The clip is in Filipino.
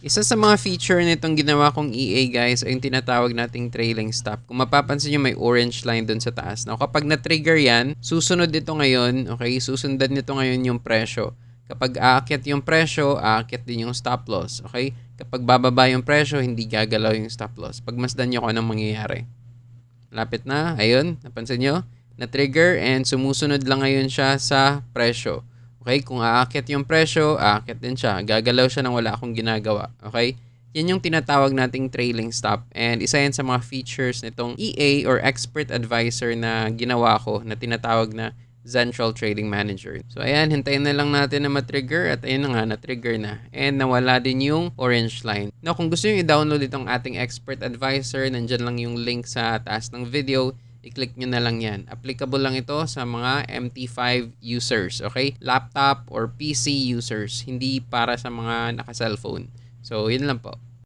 Isa sa mga feature nitong ginawa kong EA guys ay yung tinatawag nating trailing stop. Kung mapapansin nyo may orange line dun sa taas. Now kapag na-trigger yan, susunod dito ngayon, okay, susundan nito ngayon yung presyo. Kapag aakyat yung presyo, aakyat din yung stop loss, okay? Kapag bababa yung presyo, hindi gagalaw yung stop loss. Pagmasdan nyo kung anong mangyayari. Lapit na, ayun, napansin nyo? Na-trigger and sumusunod lang ngayon siya sa presyo. Okay, kung aakyat yung presyo, aakyat din siya. Gagalaw siya nang wala akong ginagawa. Okay? Yan yung tinatawag nating trailing stop. And isa yan sa mga features nitong EA or Expert Advisor na ginawa ko na tinatawag na Central Trading Manager. So ayan, hintayin na lang natin na ma-trigger at ayun na nga, na-trigger na. And nawala din yung orange line. Now kung gusto nyo i-download itong ating Expert Advisor, nandyan lang yung link sa taas ng video. I-click nyo na lang yan. Applicable lang ito sa mga MT5 users, okay? Laptop or PC users, hindi para sa mga naka-cellphone. So, yun lang po.